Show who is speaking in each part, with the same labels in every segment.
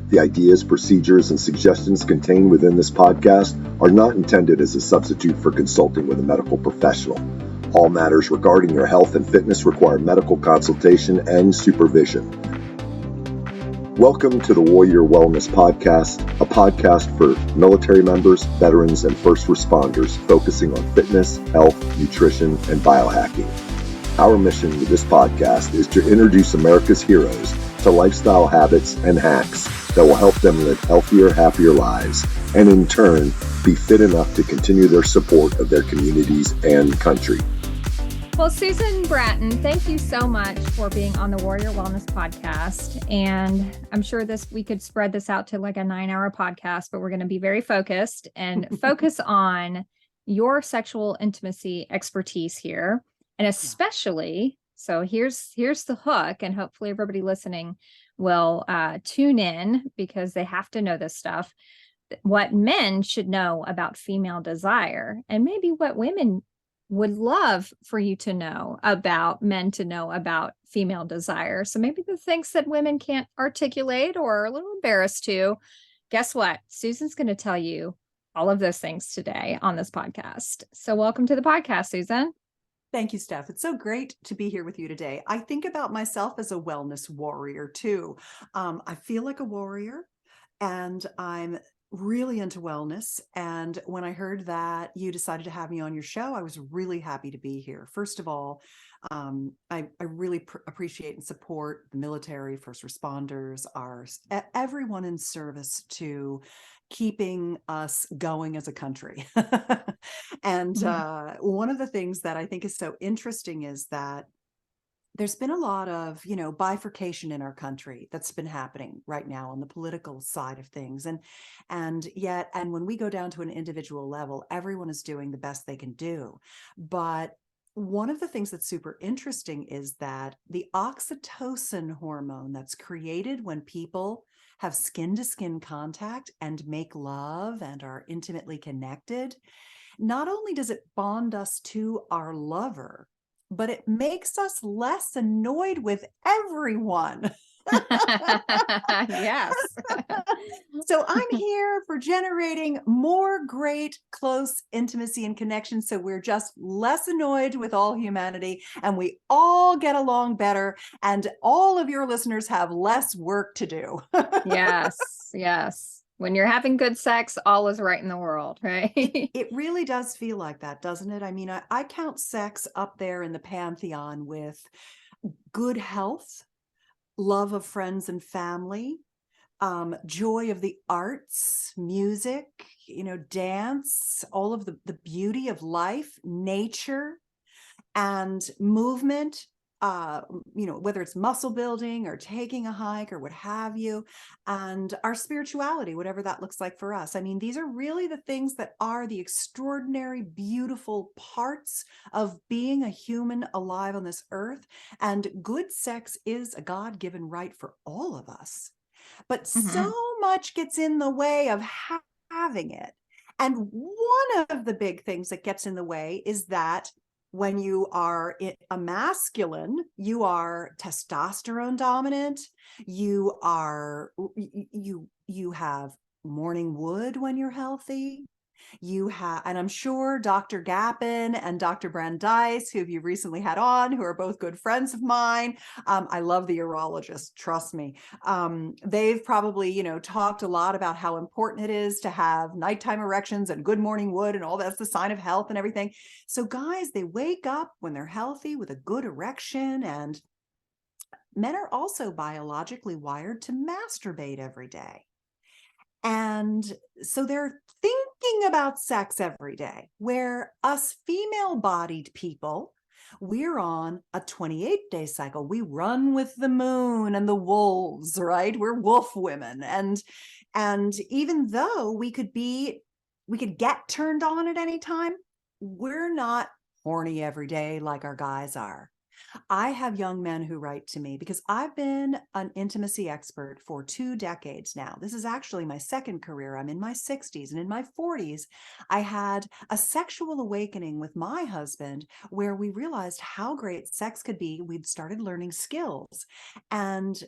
Speaker 1: The ideas, procedures, and suggestions contained within this podcast are not intended as a substitute for consulting with a medical professional. All matters regarding your health and fitness require medical consultation and supervision. Welcome to the Warrior Wellness Podcast, a podcast for military members, veterans, and first responders focusing on fitness, health, nutrition, and biohacking. Our mission with this podcast is to introduce America's heroes to lifestyle habits and hacks that will help them live healthier, happier lives, and in turn, be fit enough to continue their support of their communities and country.
Speaker 2: Well, Susan Bratton, thank you so much for being on the Warrior Wellness Podcast. And I'm sure we could spread this out to like a 9-hour podcast, but we're going to be very focused and focus on your sexual intimacy expertise here. And especially, so here's the hook, and hopefully everybody listening will tune in because they have to know this stuff, what men should know about female desire, and maybe what women would love for you to know about men to know about female desire. So maybe the things that women can't articulate or are a little embarrassed to. Guess what? Susan's going to tell you all of those things today on this podcast. So welcome to the podcast, Susan.
Speaker 3: Thank you, Steph. It's so great to be here with you today. I think about myself as a wellness warrior too. I feel like a warrior, and I'm really into wellness. And when I heard that you decided to have me on your show, I was really happy to be here. First of all, I really appreciate and support the military, first responders, everyone in service to keeping us going as a country. And one of the things that I think is so interesting is that there's been a lot of, bifurcation in our country that's been happening right now on the political side of things. And when we go down to an individual level, everyone is doing the best they can do. But one of the things that's super interesting is that the oxytocin hormone that's created when people have skin-to-skin contact and make love and are intimately connected, not only does it bond us to our lover, but it makes us less annoyed with everyone.
Speaker 2: Yes.
Speaker 3: So I'm here for generating more great, close intimacy and connection. So we're just less annoyed with all humanity and we all get along better. And all of your listeners have less work to do.
Speaker 2: Yes. When you're having good sex, all is right in the world, right?
Speaker 3: It really does feel like that, doesn't it? I mean, I count sex up there in the pantheon with good health, love of friends and family, joy of the arts, music, dance, all of the beauty of life, nature, and movement, whether it's muscle building or taking a hike or what have you, and our spirituality, whatever that looks like for us. I mean, these are really the things that are the extraordinary, beautiful parts of being a human alive on this earth. And good sex is a God-given right for all of us. But so much gets in the way of having it. And one of the big things that gets in the way is that when you are a masculine, you are testosterone dominant. You have morning wood when you're healthy. And I'm sure Dr. Gappin and Dr. Brandeis, who you've recently had on, who are both good friends of mine. I love the urologist, trust me. They've probably, talked a lot about how important it is to have nighttime erections and good morning wood and all that's the sign of health and everything. So guys, they wake up when they're healthy with a good erection, and men are also biologically wired to masturbate every day. And so they're thinking about sex every day, where us female-bodied people, we're on a 28-day cycle. We run with the moon and the wolves, right? We're wolf women. And even though we could get turned on at any time, we're not horny every day like our guys are. I have young men who write to me because I've been an intimacy expert for 2 decades now. This is actually my second career. I'm in my 60s, and in my 40s, I had a sexual awakening with my husband where we realized how great sex could be. We'd started learning skills. And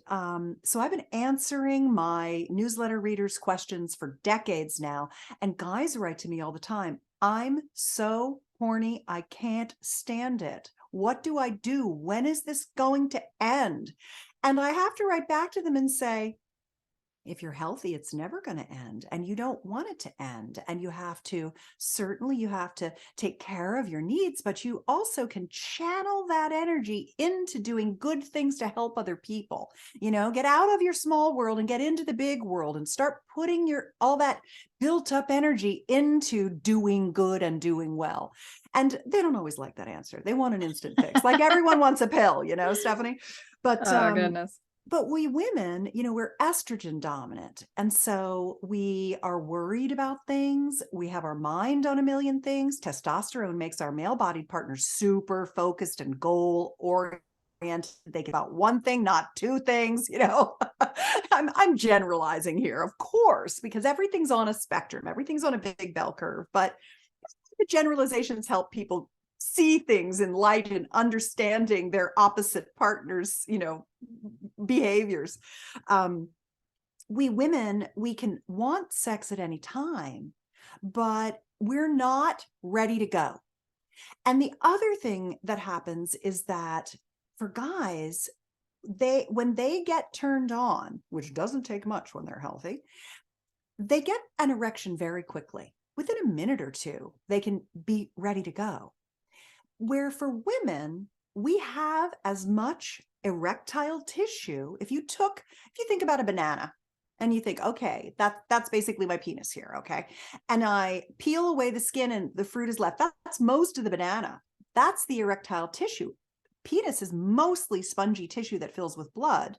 Speaker 3: so I've been answering my newsletter readers' questions for decades now. And guys write to me all the time. I'm so horny, I can't stand it. What do I do? When is this going to end? And I have to write back to them and say, if you're healthy, it's never going to end, and you don't want it to end. And you have to take care of your needs, but you also can channel that energy into doing good things to help other people. Get out of your small world and get into the big world and start putting all that built up energy into doing good and doing well. And they don't always like that answer. They want an instant fix. Like everyone wants a pill, Stephanie. But
Speaker 2: Oh, goodness.
Speaker 3: But we women, we're estrogen dominant. And so we are worried about things. We have our mind on a million things. Testosterone makes our male bodied partners super focused and goal oriented. They get about one thing, not two things, I'm generalizing here, of course, because everything's on a spectrum. Everything's on a big bell curve. But the generalizations help people see things in light and understanding their opposite partners, behaviors. We women, we can want sex at any time, but we're not ready to go. And the other thing that happens is that for guys, when they get turned on, which doesn't take much when they're healthy, they get an erection very quickly. Within a minute or two, they can be ready to go. Where for women, we have as much erectile tissue. If you think about a banana and you think, okay, that's basically my penis here, okay? And I peel away the skin and the fruit is left. That's most of the banana. That's the erectile tissue. Penis is mostly spongy tissue that fills with blood.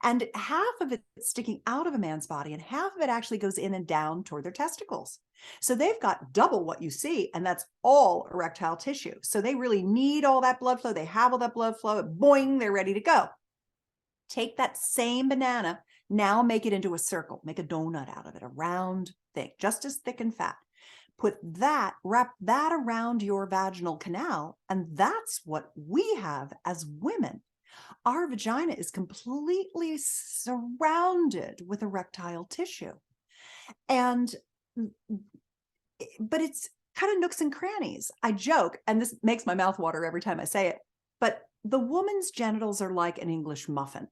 Speaker 3: And half of it is sticking out of a man's body and half of it actually goes in and down toward their testicles. So they've got double what you see, and that's all erectile tissue. So they really need all that blood flow. They have all that blood flow. Boing, they're ready to go. Take that same banana, now make it into a circle. Make a donut out of it, a round thing, just as thick and fat. Wrap that around your vaginal canal, and that's what we have as women. Our vagina is completely surrounded with erectile tissue. But it's kind of nooks and crannies. I joke, and this makes my mouth water every time I say it, but the woman's genitals are like an English muffin.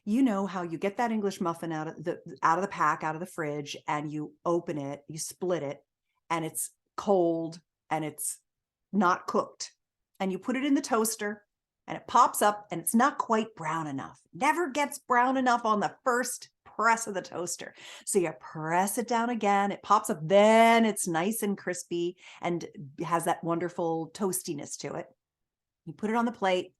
Speaker 3: You know how you get that English muffin out of the pack, out of the fridge, and you open it, you split it, and it's cold and it's not cooked. And you put it in the toaster and it pops up and it's not quite brown enough. Never gets brown enough on the first press of the toaster. So you press it down again, it pops up, then it's nice and crispy and has that wonderful toastiness to it. You put it on the plate,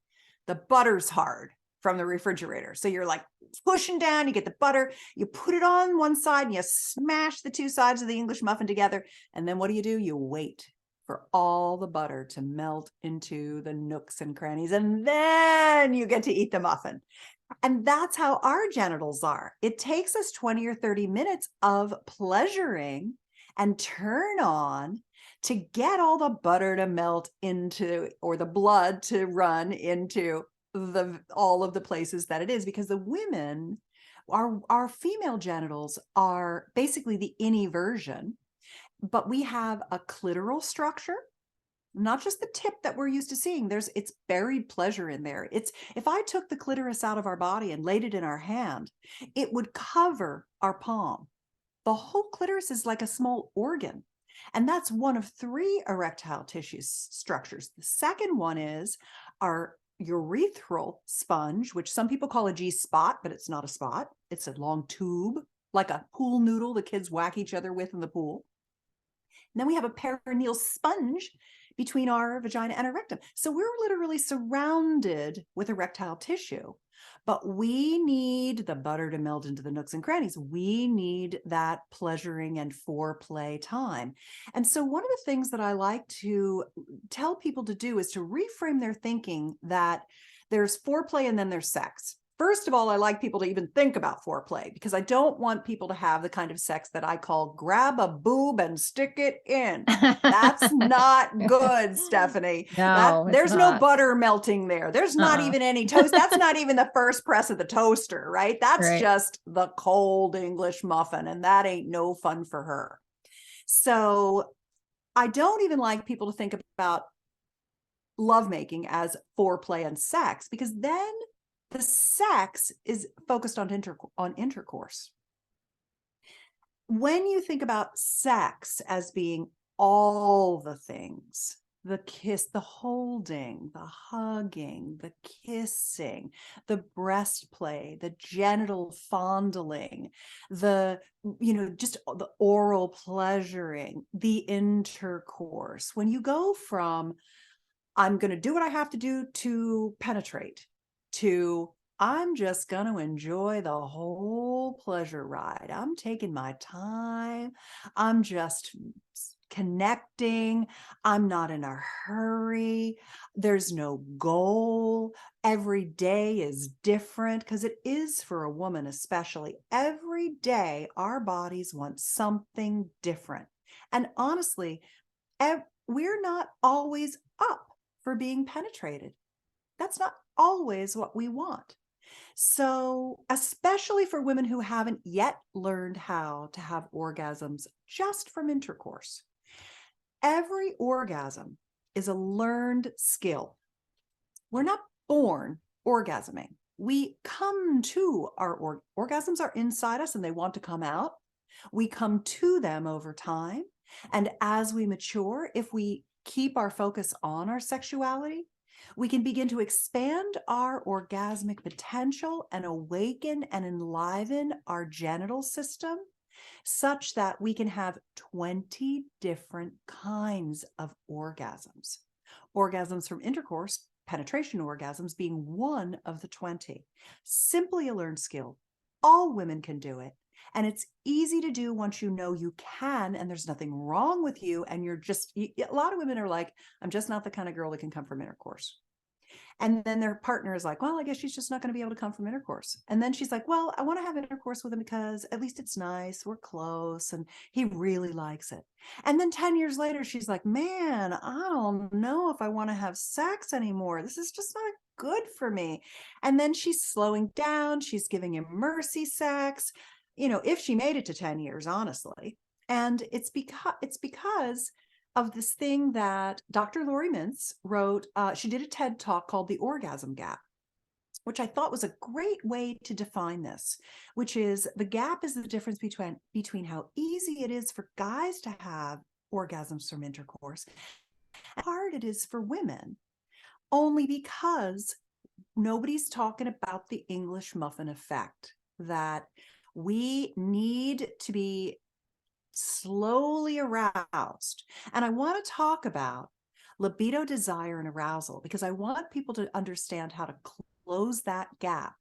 Speaker 3: the butter's hard from the refrigerator. So you're like pushing down, you get the butter, you put it on one side and you smash the two sides of the English muffin together. And then what do? You wait for all the butter to melt into the nooks and crannies. And then you get to eat the muffin. And that's how our genitals are. It takes us 20 or 30 minutes of pleasuring and turn on to get all the butter to melt into, or the blood to run into all of the places that it is, because the women, our female genitals are basically the innie version, but we have a clitoral structure, not just the tip that we're used to seeing. It's buried pleasure in there. If I took the clitoris out of our body and laid it in our hand, it would cover our palm. The whole clitoris is like a small organ. And that's one of 3 erectile tissue structures. The second one is our urethral sponge, which some people call a G-spot, but it's not a spot. It's a long tube, like a pool noodle the kids whack each other with in the pool. And then we have a perineal sponge between our vagina and our rectum. So we're literally surrounded with erectile tissue. But we need the butter to melt into the nooks and crannies. We need that pleasuring and foreplay time. And so one of the things that I like to tell people to do is to reframe their thinking that there's foreplay and then there's sex. First of all, I like people to even think about foreplay because I don't want people to have the kind of sex that I call grab a boob and stick it in. That's not good, Stephanie.
Speaker 2: No, it's
Speaker 3: There's no
Speaker 2: not.
Speaker 3: butter melting there. There's not even any toast. That's not even the first press of the toaster, right? That's
Speaker 2: Right.
Speaker 3: just the cold English muffin, and that ain't no fun for her. So I don't even like people to think about lovemaking as foreplay and sex, because then the sex is focused on intercourse. When you think about sex as being all the things, the kiss, the holding, the hugging, the kissing, the breast play, the genital fondling, the, just the oral pleasuring, the intercourse. When you go from, I'm going to do what I have to do to penetrate, to I'm just going to enjoy the whole pleasure ride. I'm taking my time. I'm just connecting. I'm not in a hurry. There's no goal. Every day is different, because it is for a woman, especially. Every day, our bodies want something different. And honestly, we're not always up for being penetrated. That's not always what we want. So, especially for women who haven't yet learned how to have orgasms just from intercourse, every orgasm is a learned skill. We're not born orgasming. We come to our orgasms are inside us and they want to come out. We come to them over time. And as we mature, if we keep our focus on our sexuality, we can begin to expand our orgasmic potential and awaken and enliven our genital system such that we can have 20 different kinds of orgasms. Orgasms from intercourse, penetration orgasms being one of the 20. Simply a learned skill. All women can do it. And it's easy to do once you know you can, and there's nothing wrong with you. And a lot of women are like, I'm just not the kind of girl that can come from intercourse. And then their partner is like, well, I guess she's just not going to be able to come from intercourse. And then she's like, well, I want to have intercourse with him because at least it's nice. We're close and he really likes it. And then 10 years later, she's like, man, I don't know if I want to have sex anymore. This is just not good for me. And then she's slowing down. She's giving him mercy sex, if she made it to 10 years, honestly. And it's because of this thing that Dr. Lori Mintz wrote. She did a TED talk called The Orgasm Gap, which I thought was a great way to define this, which is the gap is the difference between how easy it is for guys to have orgasms from intercourse and how hard it is for women, only because nobody's talking about the English muffin effect, that we need to be slowly aroused. And I want to talk about libido, desire, and arousal, because I want people to understand how to close that gap,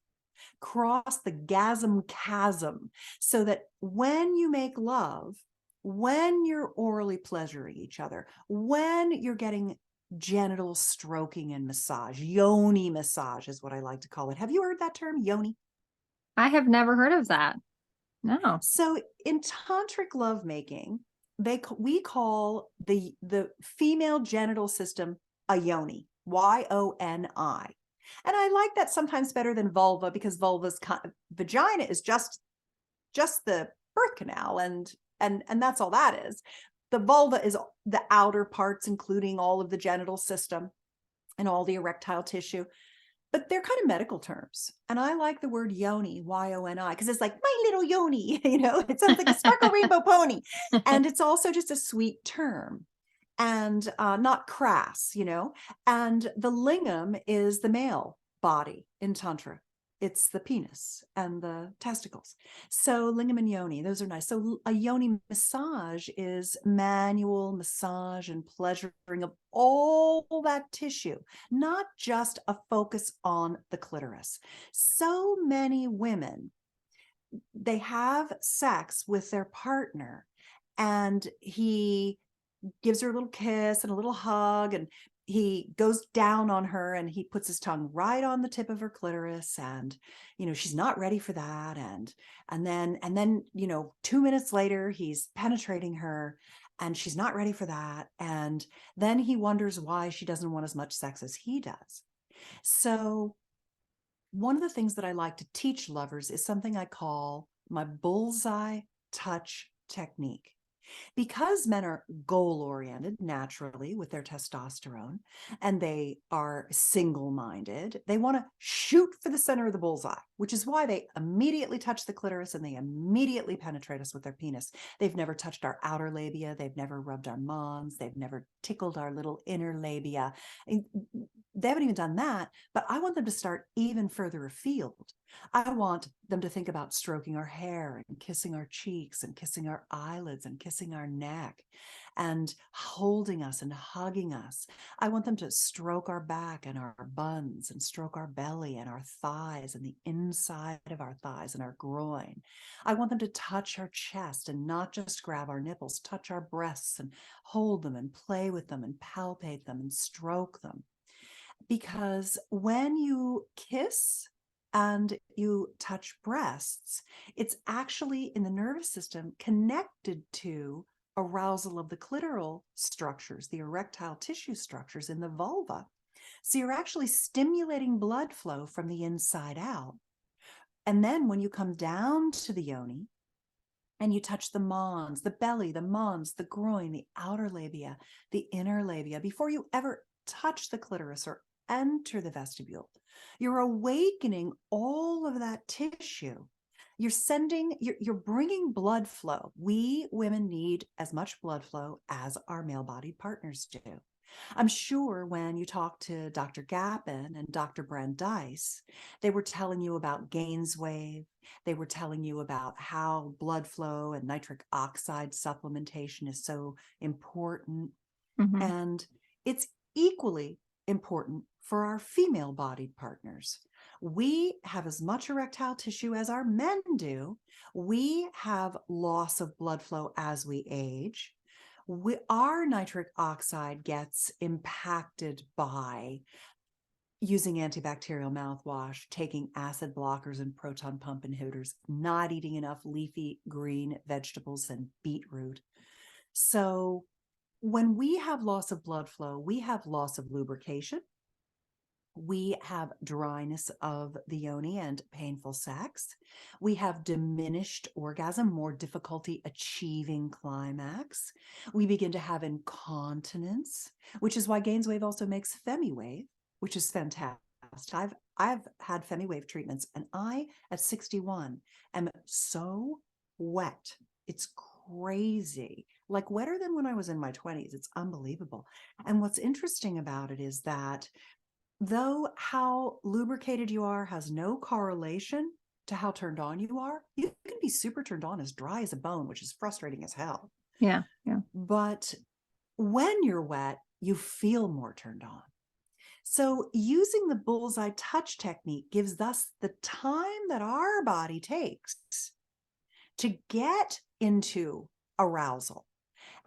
Speaker 3: cross the gasm chasm, so that when you make love, when you're orally pleasuring each other, when you're getting genital stroking and massage, yoni massage is what I like to call it. Have you heard that term, yoni?
Speaker 2: I have never heard of that. No.
Speaker 3: So in tantric lovemaking, we call the female genital system a yoni, Y-O-N-I. And I like that sometimes better than vulva, because vagina is just the birth canal, and that's all that is. The vulva is the outer parts, including all of the genital system and all the erectile tissue. But they're kind of medical terms. And I like the word yoni, Y-O-N-I, because it's like my little yoni, it sounds like a sparkle rainbow pony. And it's also just a sweet term and not crass, And the lingam is the male body in Tantra. it's the penis and the testicles. So lingam and yoni, those are nice. So a yoni massage is manual massage and pleasuring of all that tissue, not just a focus on the clitoris. So many women, they have sex with their partner and he gives her a little kiss and a little hug, and he goes down on her and he puts his tongue right on the tip of her clitoris, and she's not ready for that, and then 2 minutes later he's penetrating her and she's not ready for that, and then he wonders why she doesn't want as much sex as he does. So one of the things that I like to teach lovers is something I call my bullseye touch technique. Because men are goal-oriented naturally with their testosterone, and they are single-minded, they want to shoot for the center of the bullseye, which is why they immediately touch the clitoris and they immediately penetrate us with their penis. They've never touched our outer labia. They've never rubbed our mons. They've never tickled our little inner labia. They haven't even done that, but I want them to start even further afield. I want them to think about stroking our hair and kissing our cheeks and kissing our eyelids and kissing our neck and holding us and hugging us. I want them to stroke our back and our buns and stroke our belly and our thighs and the inside of our thighs and our groin. I want them to touch our chest and not just grab our nipples, touch our breasts and hold them and play with them and palpate them and stroke them. Because when you kiss and you touch breasts, it's actually in the nervous system connected to arousal of the clitoral structures, the erectile tissue structures in the vulva. So you're actually stimulating blood flow from the inside out. And then when you come down to the yoni and you touch the mons, the belly, the mons, the groin, the outer labia, the inner labia, before you ever touch the clitoris or enter the vestibule, you're awakening all of that tissue. You're bringing blood flow. We women need as much blood flow as our male-bodied partners do. I'm sure when you talk to Dr. Gappin and Dr. Brandeis, they were telling you about Gainswave. They were telling you about how blood flow and nitric oxide supplementation is so important.
Speaker 2: Mm-hmm.
Speaker 3: And it's equally important for our female-bodied partners. We have as much erectile tissue as our men do. We have loss of blood flow as we age. Our nitric oxide gets impacted by using antibacterial mouthwash, taking acid blockers and proton pump inhibitors, not eating enough leafy green vegetables and beetroot. So when we have loss of blood flow, we have loss of lubrication. We have dryness of the yoni and painful sex. We have diminished orgasm, more difficulty achieving climax. We begin to have incontinence, which is why Gainswave also makes FemiWave, which is fantastic. I've had FemiWave treatments, and I, at 61, am so wet. It's crazy, like wetter than when I was in my 20s. It's unbelievable. And what's interesting about it is that though how lubricated you are has no correlation to how turned on you are, you can be super turned on as dry as a bone, which is frustrating as hell.
Speaker 2: Yeah.
Speaker 3: But when you're wet, you feel more turned on. So using the bullseye touch technique gives us the time that our body takes to get into arousal.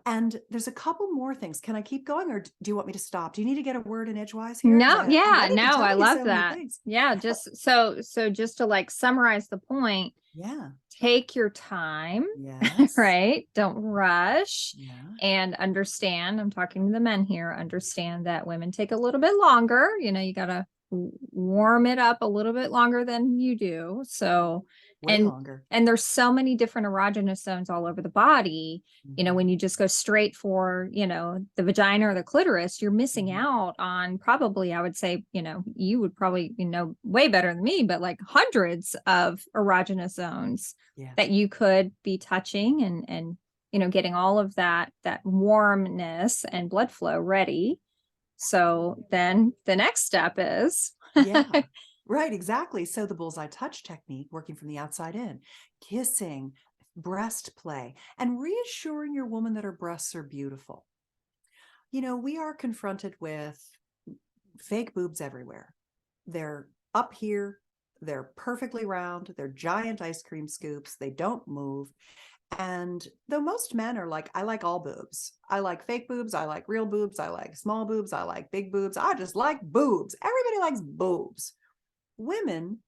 Speaker 3: And there's a couple more things. Can I keep going, or do you want me to stop? Do you need to get a word in edgewise here?
Speaker 2: No, I love
Speaker 3: so
Speaker 2: that. Yeah, just so just to like summarize the point.
Speaker 3: Yeah.
Speaker 2: Take your time.
Speaker 3: Yes.
Speaker 2: Right? Don't rush.
Speaker 3: Yeah.
Speaker 2: And understand, I'm talking to the men here, understand that women take a little bit longer. You got to warm it up a little bit longer than you do. So
Speaker 3: Way longer.
Speaker 2: And there's so many different erogenous zones all over the body.
Speaker 3: Mm-hmm.
Speaker 2: When you just go straight for, the vagina or the clitoris, you're missing out on probably, I would say, you would probably, way better than me, but like hundreds of erogenous zones that you could be touching and getting all of that warmness and blood flow ready. So then the next step is
Speaker 3: Right, exactly. So the bullseye touch technique, working from the outside in, kissing, breast play, and reassuring your woman that her breasts are beautiful. We are confronted with fake boobs everywhere. They're up here, they're perfectly round, they're giant ice cream scoops, they don't move. And though most men are like, I like all boobs. I like fake boobs. I like real boobs. I like small boobs. I like big boobs. I just like boobs. Everybody likes boobs. Women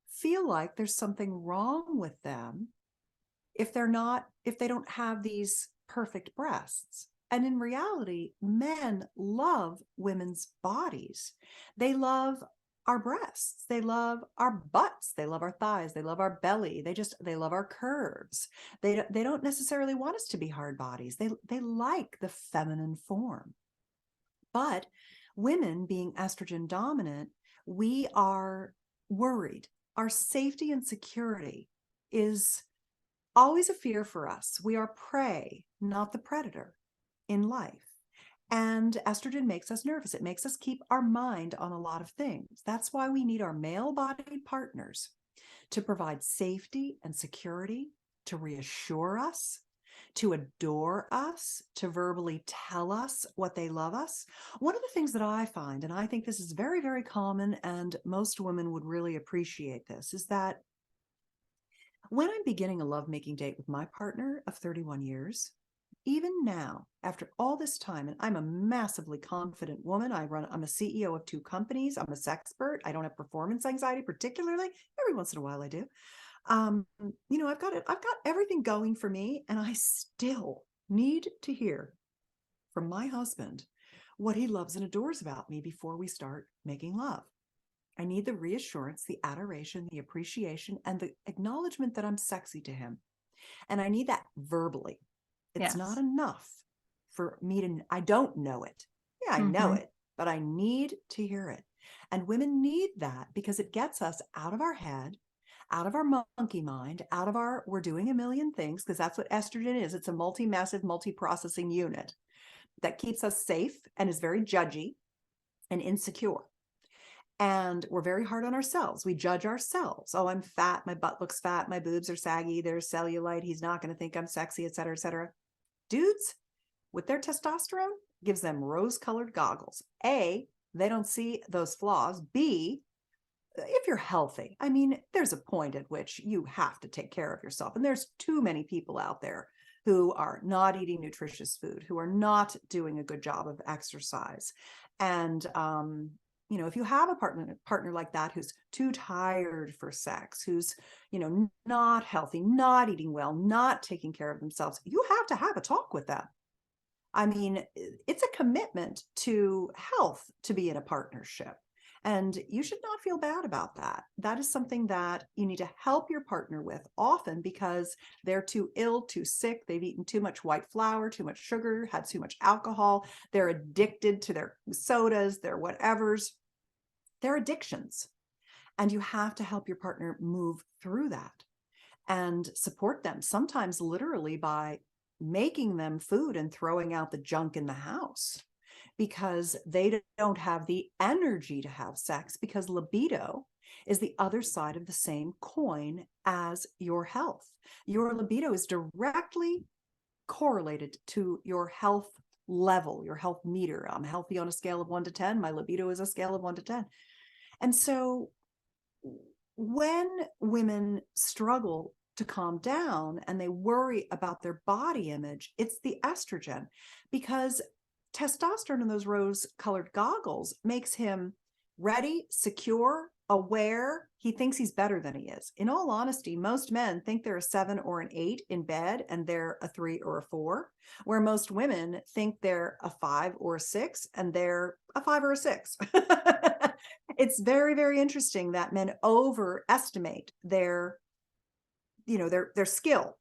Speaker 3: feel like there's something wrong with them if they don't have these perfect breasts. And in reality, men love women's bodies. They love our breasts. They love our butts. They love our thighs. They love our belly. They love our curves. They don't necessarily want us to be hard bodies. They like the feminine form. But women being estrogen dominant, we are worried. Our safety and security is always a fear for us. We are prey, not the predator in life. And estrogen makes us nervous. It makes us keep our mind on a lot of things. That's why we need our male-bodied partners to provide safety and security, to reassure us, to adore us, to verbally tell us what they love us. One of the things that I find, and I think this is very, very common, and most women would really appreciate this, is that when I'm beginning a lovemaking date with my partner of 31 years, even now, after all this time, and I'm a massively confident woman. I'm a CEO of 2 companies. I'm a sexpert. I don't have performance anxiety particularly. Every once in a while I do. I've got everything going for me, and I still need to hear from my husband what he loves and adores about me before we start making love. I need the reassurance, the adoration, the appreciation, and the acknowledgement that I'm sexy to him. And I need that verbally. It's not enough for me I don't know it. Yeah, I know it, but I need to hear it. And women need that because it gets us out of our head, out of our monkey mind, out of we're doing a million things, because that's what estrogen is. It's a massive, multi-processing unit that keeps us safe and is very judgy and insecure. And we're very hard on ourselves. We judge ourselves. Oh, I'm fat. My butt looks fat. My boobs are saggy. There's cellulite. He's not going to think I'm sexy, et cetera, et cetera. Dudes with their testosterone gives them rose-colored goggles. A, they don't see those flaws. B, if you're healthy, I mean, there's a point at which you have to take care of yourself. And there's too many people out there who are not eating nutritious food, who are not doing a good job of exercise. And, if you have a partner like that, who's too tired for sex, who's, not healthy, not eating well, not taking care of themselves, you have to have a talk with them. I mean, it's a commitment to health to be in a partnership. And you should not feel bad about that. That is something that you need to help your partner with often because they're too ill, too sick. They've eaten too much white flour, too much sugar, had too much alcohol. They're addicted to their sodas, their whatevers. They're addictions. And you have to help your partner move through that and support them, sometimes literally by making them food and throwing out the junk in the house, because they don't have the energy to have sex, because libido is the other side of the same coin as your health. Your libido is directly correlated to your health level, your health meter. I'm healthy on a scale of 1 to 10. My libido is a scale of 1 to 10. And so when women struggle to calm down and they worry about their body image, it's the estrogen, because testosterone in those rose-colored goggles makes him ready, secure, aware. He thinks he's better than he is. In all honesty, most men think they're a 7 or an 8 in bed and they're a 3 or a 4, where most women think they're a 5 or a 6 and they're a 5 or a 6. It's very, very interesting that men overestimate their skill.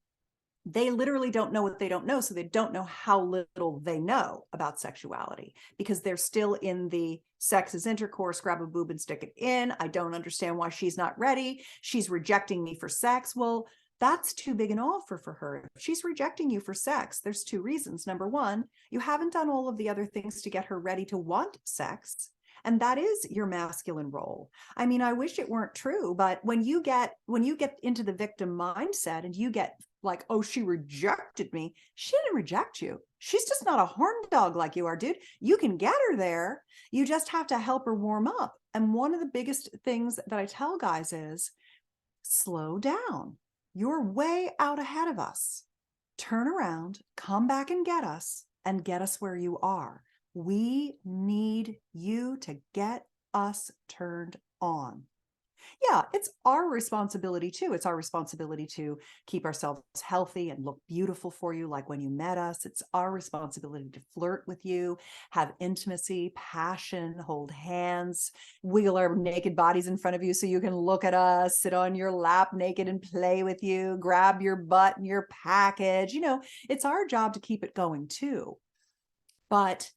Speaker 3: They literally don't know what they don't know. So they don't know how little they know about sexuality because they're still in the sex is intercourse, grab a boob and stick it in. I don't understand why she's not ready. She's rejecting me for sex. Well, that's too big an offer for her. If she's rejecting you for sex, there's 2 reasons. Number 1, you haven't done all of the other things to get her ready to want sex. And that is your masculine role. I mean, I wish it weren't true, but when you get into the victim mindset and you get like, oh, she rejected me. She didn't reject you. She's just not a horn dog like you are, dude. You can get her there. You just have to help her warm up. And one of the biggest things that I tell guys is slow down. You're way out ahead of us. Turn around, come back and get us where you are. We need you to get us turned on. Yeah, it's our responsibility too. It's our responsibility to keep ourselves healthy and look beautiful for you, like when you met us. It's our responsibility to flirt with you, have intimacy, passion, hold hands, wiggle our naked bodies in front of you so you can look at us, sit on your lap naked and play with you, grab your butt and your package. You know, it's our job to keep it going too. But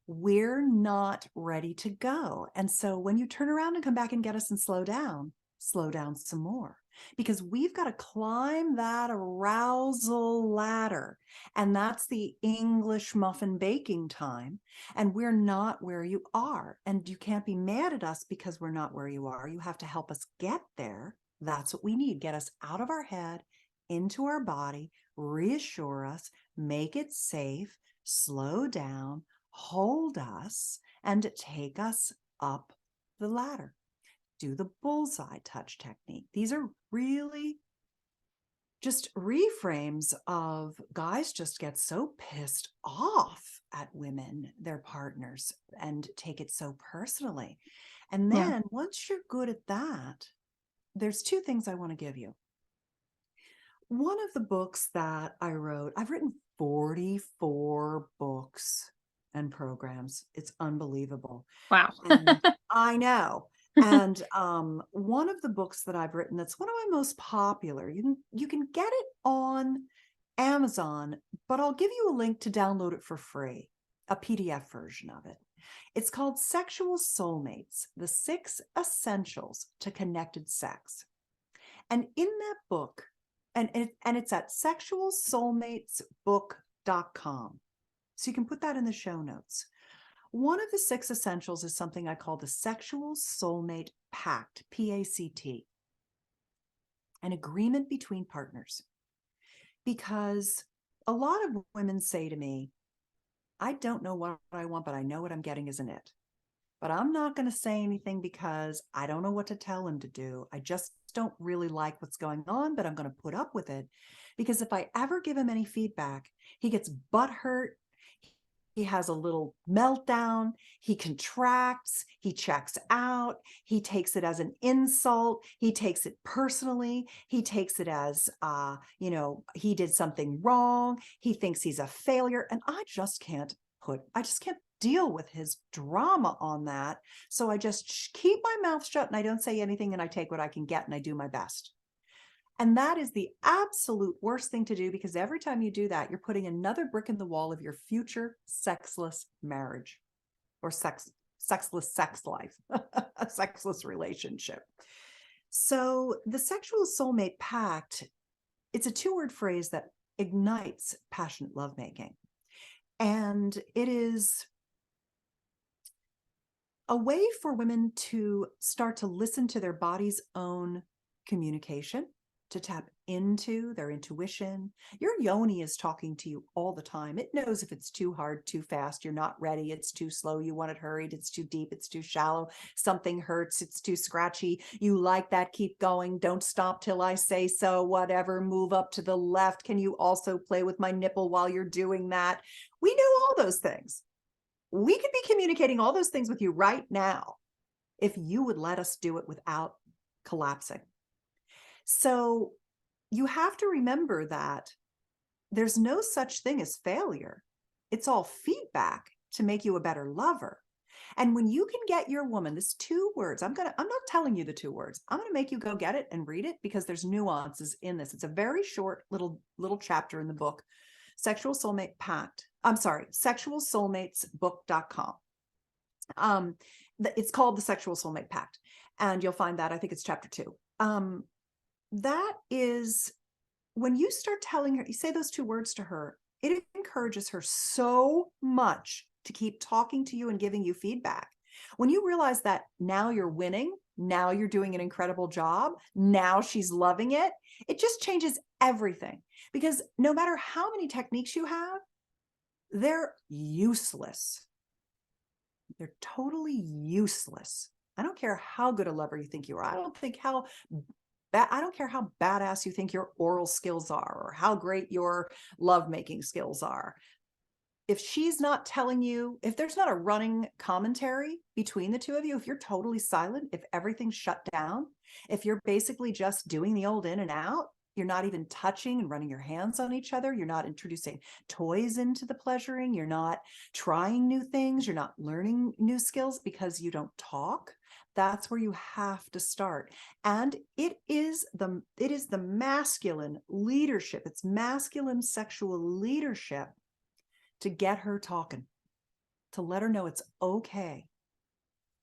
Speaker 3: we're not ready to go. And so when you turn around and come back and get us and slow down some more, because we've got to climb that arousal ladder. And that's the English muffin baking time. And we're not where you are. And you can't be mad at us because we're not where you are. You have to help us get there. That's what we need. Get us out of our head, into our body, reassure us, make it safe, slow down, hold us, and take us up the ladder. Do the bullseye touch technique. These are really just reframes of guys just get so pissed off at women, their partners, and take it so personally. And then once you're good at that, there's two things I want to give you. One of the books that I wrote, I've written 44 books and programs. It's unbelievable.
Speaker 2: Wow.
Speaker 3: And I know. And one of the books that I've written that's one of my most popular, you can get it on Amazon, but I'll give you a link to download it for free, a PDF version of it. It's called Sexual Soulmates, the 6 Essentials to Connected Sex. And in that book, and it's at sexualsoulmatesbook.com. So you can put that in the show notes. One of the 6 essentials is something I call the Sexual Soulmate Pact, PACT, an agreement between partners. Because a lot of women say to me, I don't know what I want, but I know what I'm getting isn't it. But I'm not going to say anything because I don't know what to tell him to do. I just don't really like what's going on, but I'm going to put up with it. Because if I ever give him any feedback, he gets butthurt. He has a little meltdown. He contracts. He checks out. He takes it as an insult. He takes it personally. He takes it as, he did something wrong. He thinks he's a failure. And I just can't deal with his drama on that. So I just keep my mouth shut and I don't say anything and I take what I can get and I do my best. And that is the absolute worst thing to do, because every time you do that, you're putting another brick in the wall of your future sexless marriage or sexless sex life, a sexless relationship. So the Sexual Soulmate Pact, it's a 2-word phrase that ignites passionate lovemaking. And it is a way for women to start to listen to their body's own communication, to tap into their intuition. Your yoni is talking to you all the time. It knows if it's too hard, too fast, you're not ready, it's too slow, you want it hurried, it's too deep, it's too shallow, something hurts, it's too scratchy, you like that, keep going, don't stop till I say so, whatever, move up to the left. Can you also play with my nipple while you're doing that? We know all those things. We could be communicating all those things with you right now if you would let us do it without collapsing. So you have to remember that there's no such thing as failure. It's all feedback to make you a better lover. And when you can get your woman, this 2 words, I'm not telling you the 2 words. I'm going to make you go get it and read it because there's nuances in this. It's a very short little chapter in the book, Sexual Soulmate Pact. Sexualsoulmatesbook.com. It's called the Sexual Soulmate Pact. And you'll find that, I think it's chapter 2. That is when you start telling her, you say those 2 words to her, it encourages her so much to keep talking to you and giving you feedback. When you realize that now you're winning, now you're doing an incredible job, now she's loving it, it just changes everything. Because no matter how many techniques you have, they're useless. They're totally useless. I don't care how good a lover you think you are. I don't care how badass you think your oral skills are or how great your lovemaking skills are. If she's not telling you, if there's not a running commentary between the two of you, if you're totally silent, if everything's shut down, if you're basically just doing the old in and out, you're not even touching and running your hands on each other, you're not introducing toys into the pleasuring, you're not trying new things, you're not learning new skills because you don't talk, that's where you have to start. And it is the masculine leadership, it's masculine sexual leadership to get her talking, to let her know it's okay,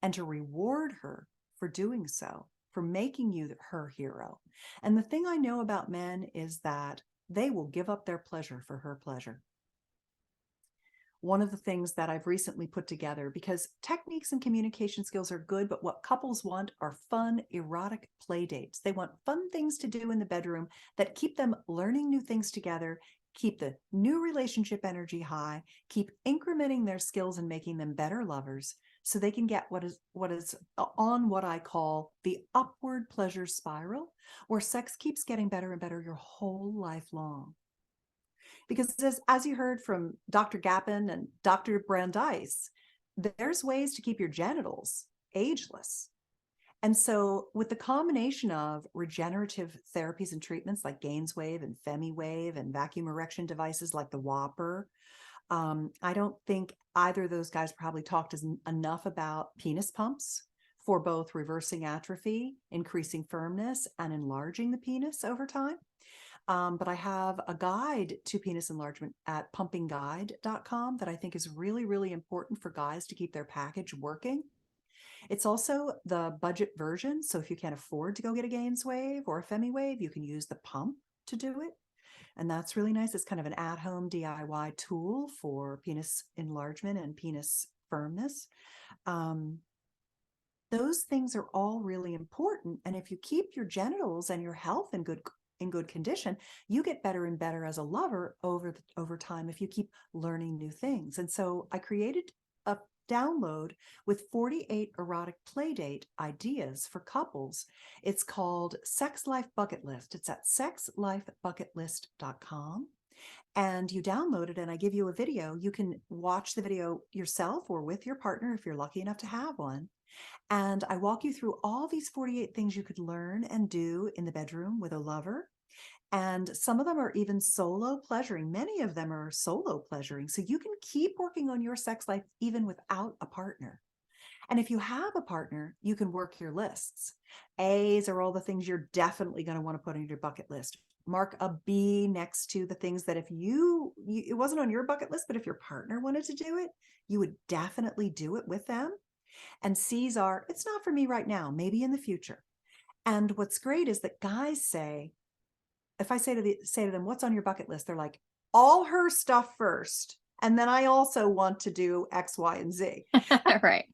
Speaker 3: and to reward her for doing so, for making you her hero. And the thing I know about men is that they will give up their pleasure for her pleasure. One of the things that I've recently put together, because techniques and communication skills are good, but what couples want are fun, erotic play dates. They want fun things to do in the bedroom that keep them learning new things together, keep the new relationship energy high, keep incrementing their skills and making them better lovers, so they can get what is on what I call the upward pleasure spiral, where sex keeps getting better and better your whole life long. Because as you heard from Dr. Gapin and Dr. Brandeis, there's ways to keep your genitals ageless. And so with the combination of regenerative therapies and treatments like Gainswave and FemiWave and vacuum erection devices like the Whopper, I don't think either of those guys probably talked enough about penis pumps for both reversing atrophy, increasing firmness, and enlarging the penis over time. But I have a guide to penis enlargement at pumpingguide.com that I think is really, really important for guys to keep their package working. It's also the budget version. So if you can't afford to go get a Gainswave or a FemiWave, you can use the pump to do it. And that's really nice. It's kind of an at-home DIY tool for penis enlargement and penis firmness. Those things are all really important. And if you keep your genitals and your health in good condition, you get better and better as a lover over time if you keep learning new things. And so I created a download with 48 erotic playdate ideas for couples. It's called Sex Life Bucket List. It's at sexlifebucketlist.com. And you download it and I give you a video. You can watch the video yourself or with your partner if you're lucky enough to have one. And I walk you through all these 48 things you could learn and do in the bedroom with a lover. And some of them are even solo pleasuring. Many of them are solo pleasuring. So you can keep working on your sex life even without a partner. And if you have a partner, you can work your lists. A's are all the things you're definitely going to want to put on your bucket list. Mark a B next to the things that if it wasn't on your bucket list, but if your partner wanted to do it, you would definitely do it with them. And C's are, it's not for me right now, maybe in the future. And what's great is that guys say, if I say to them, what's on your bucket list? They're like, all her stuff first. And then I also want to do X, Y, and Z.
Speaker 2: Right.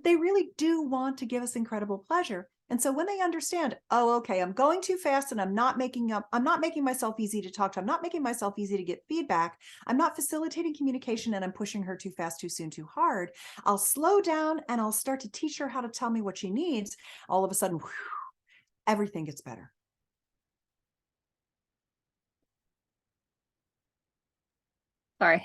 Speaker 3: They really do want to give us incredible pleasure. And so when they understand, oh, okay, I'm going too fast and I'm not making myself easy to talk to. I'm not making myself easy to get feedback. I'm not facilitating communication and I'm pushing her too fast, too soon, too hard. I'll slow down and I'll start to teach her how to tell me what she needs. All of a sudden, everything gets better.
Speaker 2: Sorry.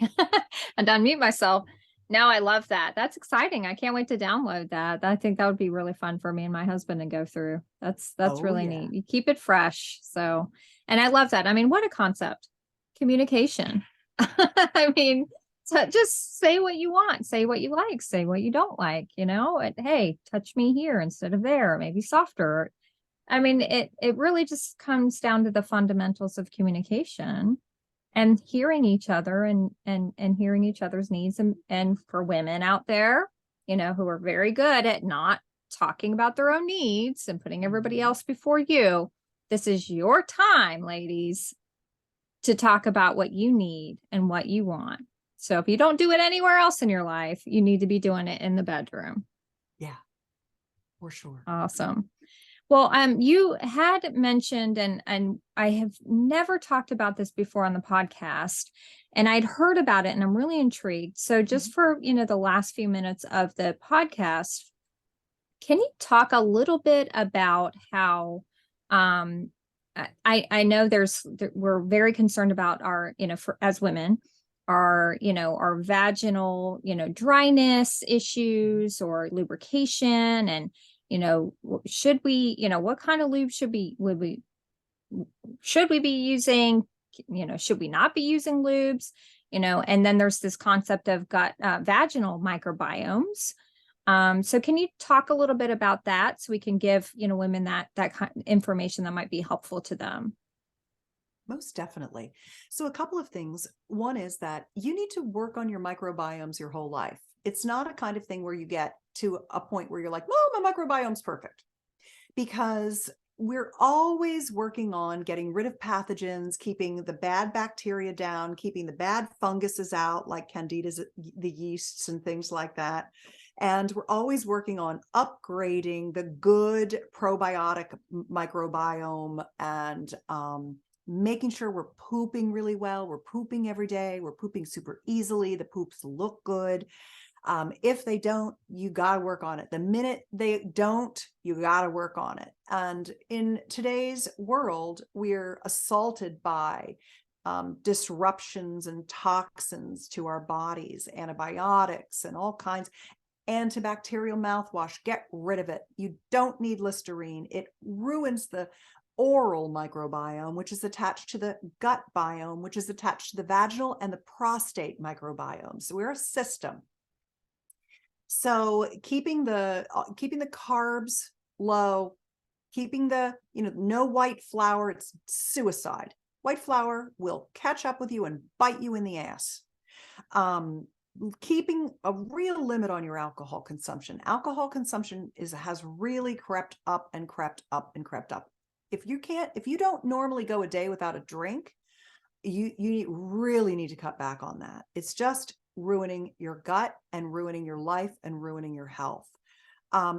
Speaker 2: I unmute myself. Now I love that. That's exciting. I can't wait to download that. I think that would be really fun for me and my husband to go through. That's really neat. You keep it fresh. So, and I love that. I mean, what a concept. Communication. I mean, so just say what you want, say what you like, say what you don't like, and hey, touch me here instead of there, maybe softer. I mean, it really just comes down to the fundamentals of communication. And hearing each other and hearing each other's needs. And for women out there, who are very good at not talking about their own needs and putting everybody else before you, this is your time, ladies, to talk about what you need and what you want. So if you don't do it anywhere else in your life, you need to be doing it in the bedroom.
Speaker 3: Yeah, for sure.
Speaker 2: Awesome. Well, you had mentioned, and I have never talked about this before on the podcast, and I'd heard about it, and I'm really intrigued. So just for, the last few minutes of the podcast, can you talk a little bit about how, I know we're very concerned about our, as women, our vaginal, dryness issues or lubrication, and should we, what kind of lube should we be using? Should we not be using lubes? And then there's this concept of vaginal microbiomes. So can you talk a little bit about that so we can give, women that kind of information that might be helpful to them?
Speaker 3: Most definitely. So a couple of things. One is that you need to work on your microbiomes your whole life. It's not a kind of thing where you get to a point where you're like, oh, my microbiome's perfect. Because we're always working on getting rid of pathogens, keeping the bad bacteria down, keeping the bad funguses out, like candidas, the yeasts and things like that. And we're always working on upgrading the good probiotic microbiome and making sure we're pooping really well. We're pooping every day. We're pooping super easily. The poops look good. If they don't, you got to work on it. The minute they don't, you got to work on it. And in today's world, we're assaulted by disruptions and toxins to our bodies, antibiotics and all kinds. Antibacterial mouthwash, get rid of it. You don't need Listerine. It ruins the oral microbiome, which is attached to the gut biome, which is attached to the vaginal and the prostate microbiome. So we're a system. So keeping the carbs low, keeping the, no white flour, it's suicide. White flour will catch up with you and bite you in the ass. Keeping a real limit on your alcohol consumption. Alcohol consumption has really crept up and crept up and crept up. If you don't normally go a day without a drink, you really need to cut back on that. It's just ruining your gut and ruining your life and ruining your health.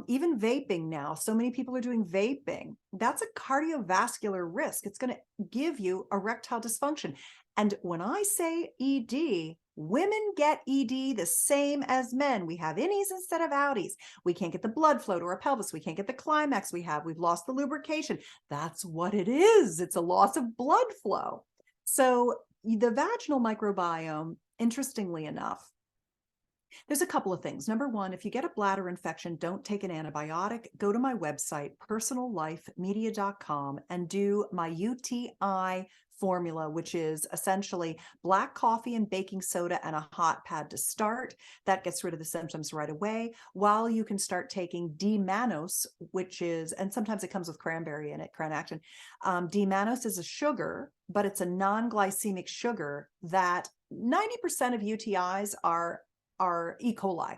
Speaker 3: Even vaping now, so many people are doing vaping. That's a cardiovascular risk. It's going to give you erectile dysfunction. And when I say ED, women get ED the same as men. We have innies instead of outies. We can't get the blood flow to our pelvis. We can't get the climax we've lost the lubrication. That's what it is. It's a loss of blood flow. So the vaginal microbiome, interestingly enough, there's a couple of things. Number one, if you get a bladder infection, don't take an antibiotic. Go to my website, personallifemedia.com, and do my UTI formula, which is essentially black coffee and baking soda and a hot pad to start. That gets rid of the symptoms right away, while you can start taking D-mannose, which is, and sometimes it comes with cranberry in it, cranactin. D-mannose is a sugar, but it's a non-glycemic sugar that 90% of UTIs are E. coli.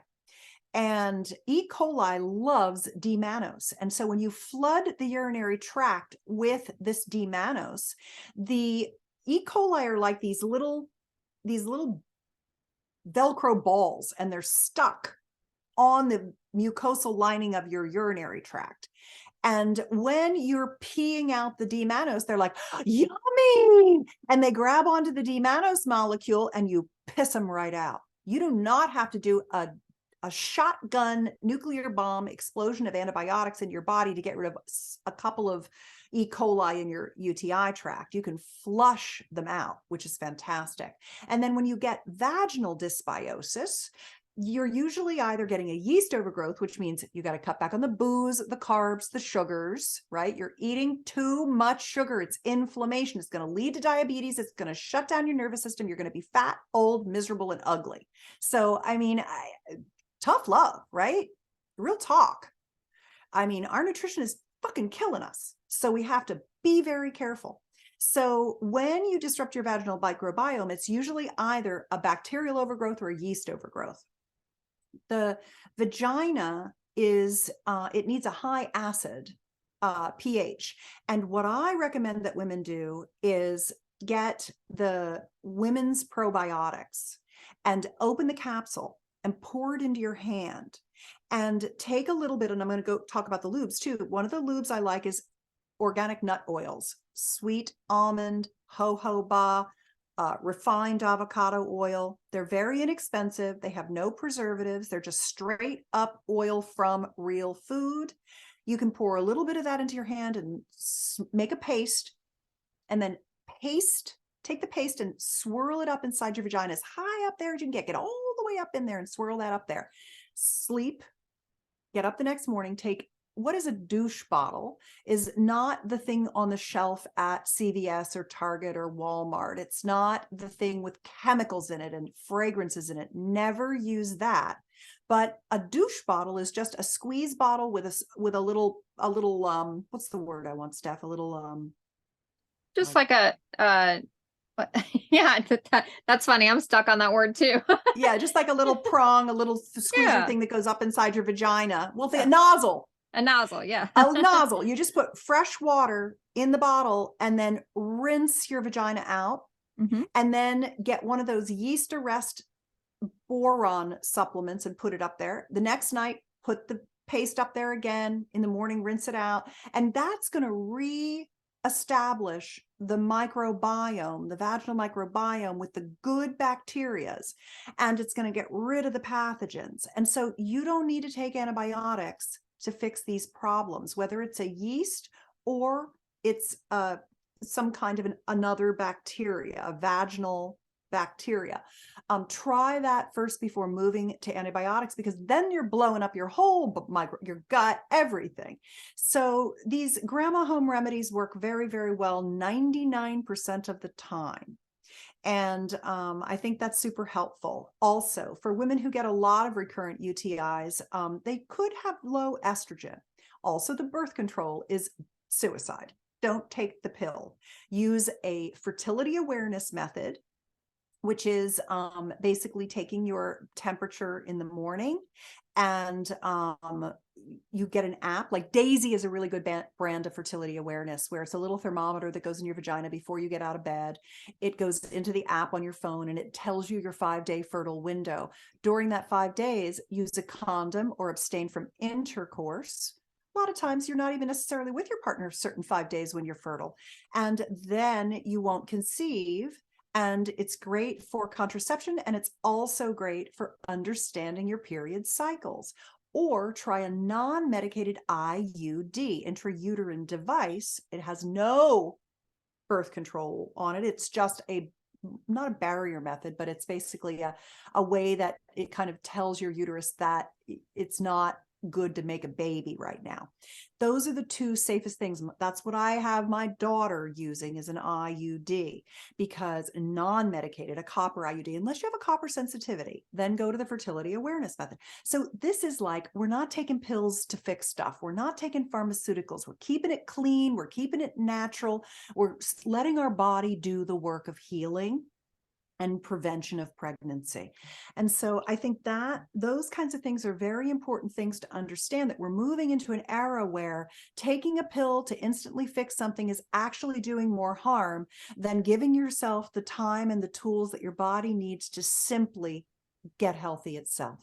Speaker 3: And E. coli loves D-mannose. And so when you flood the urinary tract with this D-mannose, the E. coli are like these little Velcro balls, and they're stuck on the mucosal lining of your urinary tract. And when you're peeing out the D-mannose, they're like, yummy! And they grab onto the D-mannose molecule and you piss them right out. You do not have to do a shotgun nuclear bomb explosion of antibiotics in your body to get rid of a couple of E. coli in your UTI tract. You can flush them out, which is fantastic. And then when you get vaginal dysbiosis, you're usually either getting a yeast overgrowth, which means you got to cut back on the booze, the carbs, the sugars, right? You're eating too much sugar. It's inflammation. It's going to lead to diabetes. It's going to shut down your nervous system. You're going to be fat, old, miserable, and ugly. So, I mean, tough love, right? Real talk. I mean, our nutrition is fucking killing us. So we have to be very careful. So when you disrupt your vaginal microbiome, it's usually either a bacterial overgrowth or a yeast overgrowth. The vagina is, it needs a high acid pH. And what I recommend that women do is get the women's probiotics. and open the capsule and pour it into your hand and take a little bit. And I'm going to go talk about the lubes too. One of the lubes I like is organic nut oils, sweet almond, jojoba, refined avocado oil. They're very inexpensive. They have no preservatives. They're just straight up oil from real food. You can pour a little bit of that into your hand and make a paste, and then take the paste and swirl it up inside your vagina as high up there as you can get. Get all the way up in there and swirl that up there. Sleep, get up the next morning, take what is a douche bottle is not the thing on the shelf at CVS or Target or Walmart. It's not the thing with chemicals in it and fragrances in it. Never use that. But a douche bottle is just a squeeze bottle with a little what's the word I want, Steph? A little
Speaker 2: just like a yeah, that's funny. I'm stuck on that word too.
Speaker 3: yeah, just like a little prong, a little squeezer thing that goes up inside your vagina. Well, a nozzle.
Speaker 2: A nozzle, yeah.
Speaker 3: A nozzle. You just put fresh water in the bottle and then rinse your vagina out.
Speaker 2: Mm-hmm.
Speaker 3: And then get one of those yeast arrest boron supplements and put it up there. The next night, put the paste up there again. In the morning, rinse it out. And that's going to re-establish the microbiome, the vaginal microbiome with the good bacterias. And it's going to get rid of the pathogens. And so you don't need to take antibiotics to fix these problems, whether it's a yeast or it's some kind of another bacteria, a vaginal bacteria. Try that first before moving to antibiotics, because then you're blowing up your whole your gut, everything. So these grandma home remedies work very, very well 99% of the time. And I think that's super helpful. Also, for women who get a lot of recurrent UTIs, they could have low estrogen. Also, the birth control is suicide. Don't take the pill. Use a fertility awareness method, which is basically taking your temperature in the morning, and you get an app. Like Daisy is a really good brand of fertility awareness, where it's a little thermometer that goes in your vagina before you get out of bed. It goes into the app on your phone and it tells you your 5-day fertile window. During that 5 days, use a condom or abstain from intercourse. A lot of times you're not even necessarily with your partner certain 5 days when you're fertile, and then you won't conceive. And it's great for contraception, and it's also great for understanding your period cycles. Or try a non-medicated IUD, intrauterine device. It has no birth control on it. It's just not a barrier method, but it's basically a way that it kind of tells your uterus that it's not good to make a baby right now. Those are the two safest things. That's what I have my daughter using, is an IUD, because non-medicated, a copper IUD, unless you have a copper sensitivity, then go to the fertility awareness method. So this is like, we're not taking pills to fix stuff. We're not taking pharmaceuticals. We're keeping it clean. We're keeping it natural. We're letting our body do the work of healing and prevention of pregnancy. And so I think that those kinds of things are very important things to understand, that we're moving into an era where taking a pill to instantly fix something is actually doing more harm than giving yourself the time and the tools that your body needs to simply get healthy itself.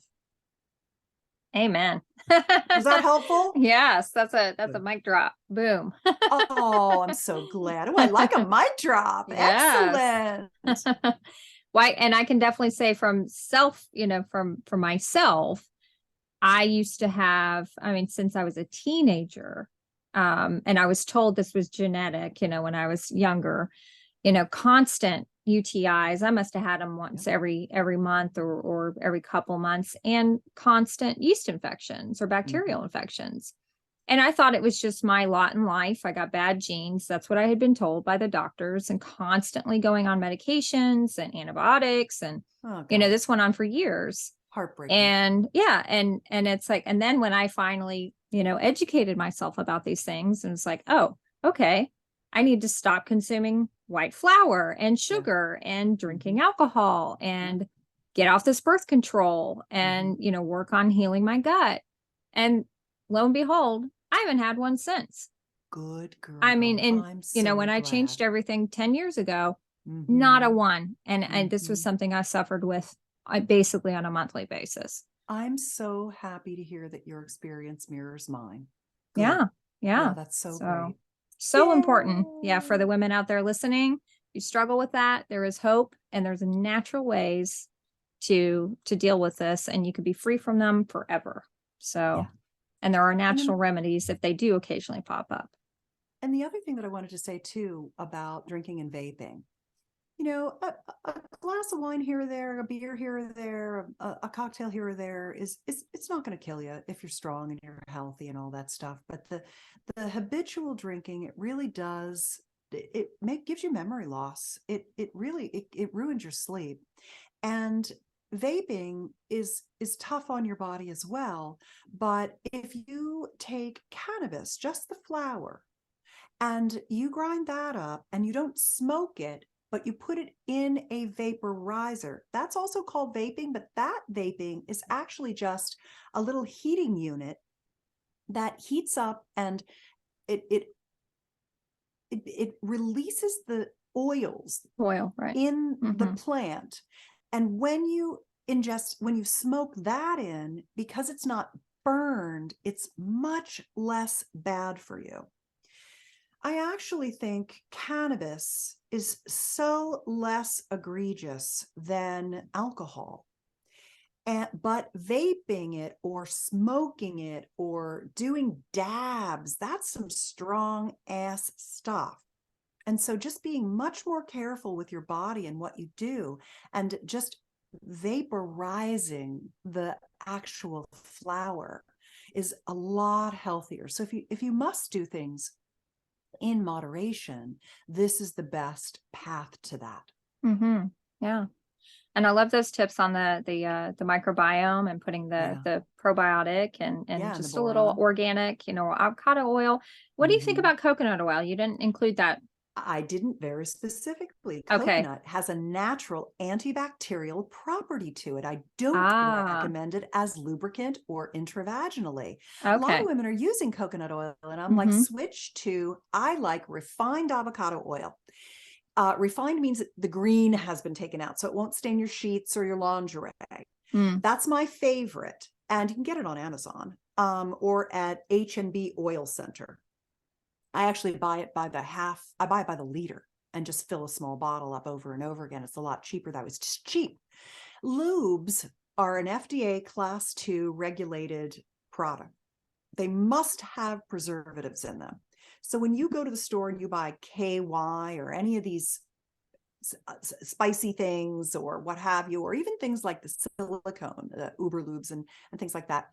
Speaker 2: Amen.
Speaker 3: Was that helpful?
Speaker 2: Yes, that's a mic drop. Boom.
Speaker 3: Oh, I'm so glad. Oh, I like a mic drop.
Speaker 2: Yes.
Speaker 3: Excellent.
Speaker 2: Why? And I can definitely say from myself, I used to have, since I was a teenager, and I was told this was genetic, when I was younger, constant UTIs. I must have had them once every month or every couple months, and constant yeast infections or bacterial infections. And I thought it was just my lot in life. I got bad genes. That's what I had been told by the doctors, and constantly going on medications and antibiotics. And, this went on for years.
Speaker 3: Heartbreaking.
Speaker 2: And yeah. And it's like, and then when I finally, educated myself about these things, and it's like, oh, okay, I need to stop consuming white flour and sugar and drinking alcohol and get off this birth control and, work on healing my gut. And lo and behold, I haven't had one since.
Speaker 3: Good girl.
Speaker 2: And when I changed everything 10 years ago, not a one. And this was something I suffered with basically on a monthly basis.
Speaker 3: I'm so happy to hear that your experience mirrors mine. Good.
Speaker 2: Yeah. Yeah.
Speaker 3: That's so
Speaker 2: So,
Speaker 3: great.
Speaker 2: so important.
Speaker 3: Yay!
Speaker 2: Yeah. For the women out there listening, if you struggle with that, there is hope and there's natural ways to deal with this, and you could be free from them forever. So,
Speaker 3: Yeah.
Speaker 2: and there are
Speaker 3: And
Speaker 2: natural
Speaker 3: then,
Speaker 2: remedies if they do occasionally pop up.
Speaker 3: and the other thing that I wanted to say too about drinking and vaping, you know, a glass of wine here or there, a beer here or there, a cocktail here or there is it's not going to kill you if you're strong and you're healthy and all that stuff. But the habitual drinking, it really does. Gives you memory loss. It really it ruins your sleep. And vaping is tough on your body as well. But if you take cannabis, just the flower, and you grind that up and you don't smoke it, but you put it in a vaporizer, that's also called vaping. But that vaping is actually just a little heating unit that heats up, and it releases the oils
Speaker 2: Oil, right?
Speaker 3: in the
Speaker 2: Mm-hmm.
Speaker 3: plant. And when you smoke that in, because it's not burned, it's much less bad for you. I actually think cannabis is so less egregious than alcohol. But vaping it or smoking it or doing dabs, that's some strong ass stuff. And so just being much more careful with your body and what you do, and just vaporizing the actual flower is a lot healthier. So if you must do things in moderation, this is the best path to that.
Speaker 2: Mm-hmm. Yeah. And I love those tips on the microbiome and putting the probiotic and
Speaker 3: And
Speaker 2: just
Speaker 3: the
Speaker 2: a little
Speaker 3: boron.
Speaker 2: organic, avocado oil. What do you think about coconut oil? You didn't include that.
Speaker 3: I didn't very specifically.
Speaker 2: Okay.
Speaker 3: Coconut has a natural antibacterial property to it. I don't recommend it as lubricant or intravaginally. A lot of
Speaker 2: Okay.
Speaker 3: women are using coconut oil, and I'm like,
Speaker 2: Mm-hmm.
Speaker 3: switch to, I like refined avocado oil. Refined means that the green has been taken out, so it won't stain your sheets or your lingerie. That's my favorite. And you can get it on Amazon or at H&B Oil Center. I actually buy it by the half. I buy it by the liter and just fill a small bottle up over and over again. It's a lot cheaper. That was just cheap. Lubes are an FDA Class 2 regulated product. They must have preservatives in them. So when you go to the store and you buy KY or any of these spicy things or what have you, or even things like the silicone, the Uber lubes and things like that,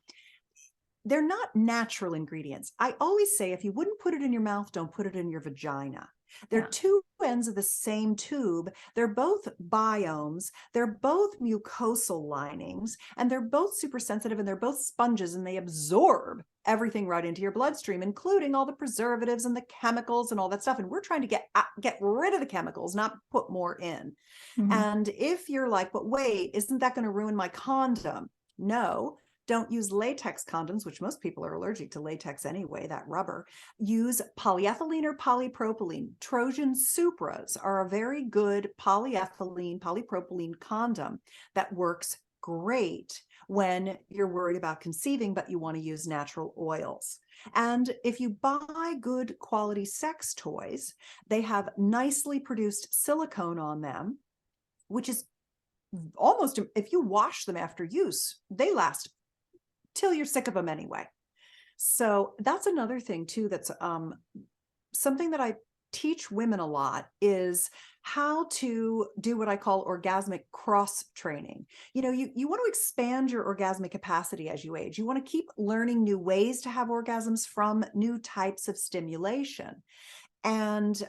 Speaker 3: they're not natural ingredients. I always say, if you wouldn't put it in your mouth, don't put it in your vagina. They're two ends of the same tube. They're both biomes. They're both mucosal linings, and they're both super sensitive, and they're both sponges, and they absorb everything right into your bloodstream, including all the preservatives and the chemicals and all that stuff. And we're trying to get rid of the chemicals, not put more in. And if you're like, but wait, isn't that going to ruin my condom? No. Don't use latex condoms, which most people are allergic to latex anyway, that rubber. Use polyethylene or polypropylene. Trojan Supras are a very good polyethylene, polypropylene condom that works great when you're worried about conceiving, but you want to use natural oils. And if you buy good quality sex toys, they have nicely produced silicone on them, which is almost, if you wash them after use, they last till you're sick of them anyway. So that's another thing too, that's something that I teach women a lot, is how to do what I call orgasmic cross training. You want to expand your orgasmic capacity as you age. You want to keep learning new ways to have orgasms from new types of stimulation. And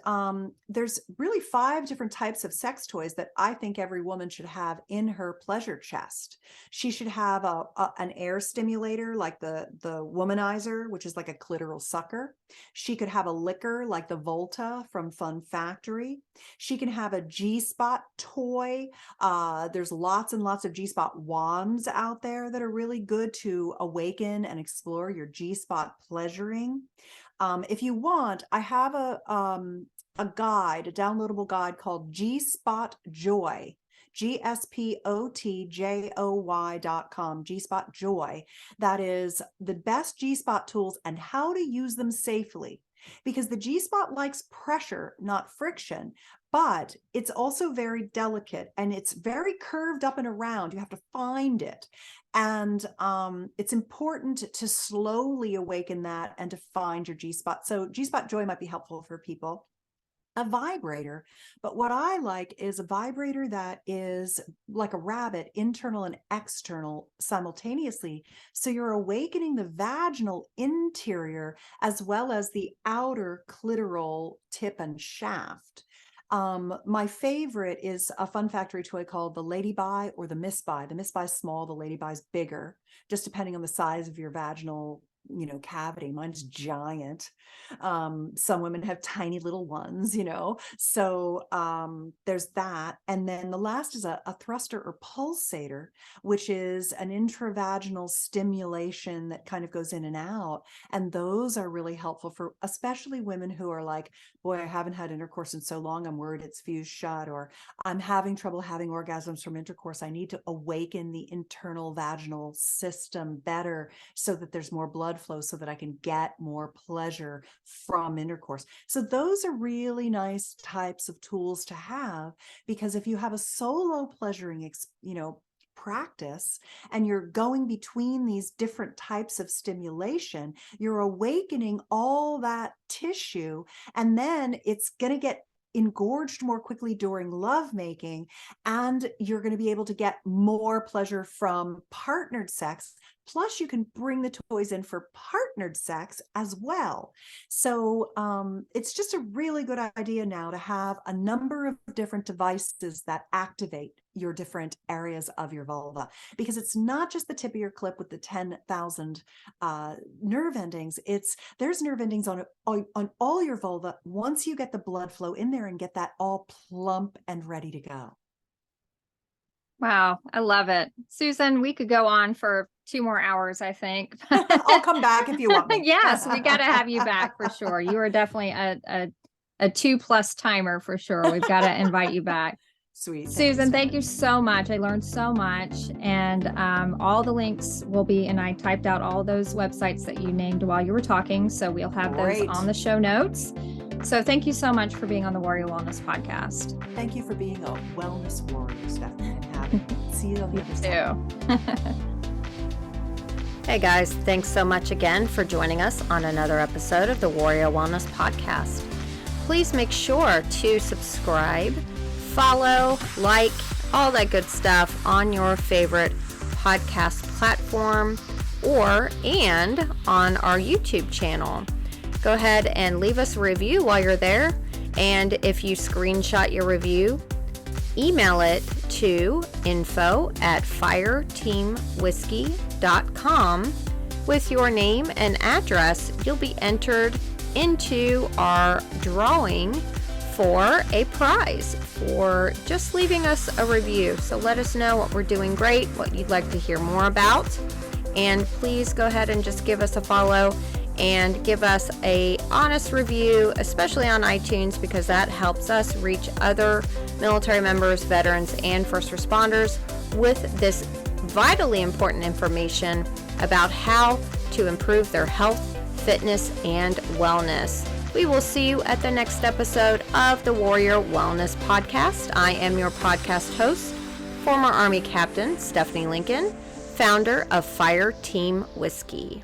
Speaker 3: there's really 5 different types of sex toys that I think every woman should have in her pleasure chest. She should have an air stimulator like the womanizer, which is like a clitoral sucker. She could have a licker like the Volta from Fun Factory. She can have a G-spot toy. There's lots and lots of G-spot wands out there that are really good to awaken and explore your G-spot pleasuring. If you want, I have a guide, a downloadable guide called G-Spot Joy. GSPOTJOY.com, G-Spot Joy. That is the best G-Spot tools and how to use them safely. Because the G-Spot likes pressure, not friction, but it's also very delicate and it's very curved up and around. You have to find it. And it's important to slowly awaken that and to find your G-Spot. So G-Spot Joy might be helpful for people. A vibrator, but what I like is a vibrator that is like a rabbit, internal and external simultaneously. So you're awakening the vaginal interior as well as the outer clitoral tip and shaft. My favorite is a Fun Factory toy called the Lady Bye or the Miss Bye. The Miss Bye is small, the Lady Bye is bigger, just depending on the size of your vaginal cavity. Mine's giant. Some women have tiny little ones, so there's that. And then the last is a thruster or pulsator, which is an intravaginal stimulation that kind of goes in and out. And those are really helpful for especially women who are like, boy, I haven't had intercourse in so long, I'm worried it's fused shut, or I'm having trouble having orgasms from intercourse. I need to awaken the internal vaginal system better so that there's more blood flow so that I can get more pleasure from intercourse. So those are really nice types of tools to have, because if you have a solo pleasuring, practice and you're going between these different types of stimulation, you're awakening all that tissue, and then it's going to get engorged more quickly during lovemaking, and you're going to be able to get more pleasure from partnered sex. Plus, you can bring the toys in for partnered sex as well. So it's just a really good idea now to have a number of different devices that activate your different areas of your vulva, because it's not just the tip of your clip with the 10,000 nerve endings. There's nerve endings on all your vulva once you get the blood flow in there and get that all plump and ready to go.
Speaker 2: Wow, I love it. Susan, we could go on for 2 more hours, I think.
Speaker 3: I'll come back if you want me.
Speaker 2: Yes, we got to have you back for sure. You are definitely a 2+ timer for sure. We've got to invite you back.
Speaker 3: Sweet.
Speaker 2: Susan, thank you so much. I learned so much, and all the links will be, and I typed out all those websites that you named while you were talking. So we'll have those on the show notes. So thank you so much for being on the Warrior Wellness Podcast.
Speaker 3: Thank you for being a wellness warrior, Stephanie, and see you on the other side.
Speaker 4: Hey guys, thanks so much again for joining us on another episode of the Warrior Wellness Podcast. Please make sure to subscribe, follow, like, all that good stuff on your favorite podcast platform and on our YouTube channel. Go ahead and leave us a review while you're there. And if you screenshot your review, email it to info@fireteamwhiskey.com with your name and address. You'll be entered into our drawing for a prize for just leaving us a review. So let us know what we're doing great, what you'd like to hear more about, and please go ahead and just give us a follow and give us a honest review, especially on iTunes, because that helps us reach other military members, veterans, and first responders with this vitally important information about how to improve their health, fitness, and wellness. We will see you at the next episode of the Warrior Wellness Podcast. I am your podcast host, former Army Captain Stephanie Lincoln, founder of Fire Team Whiskey.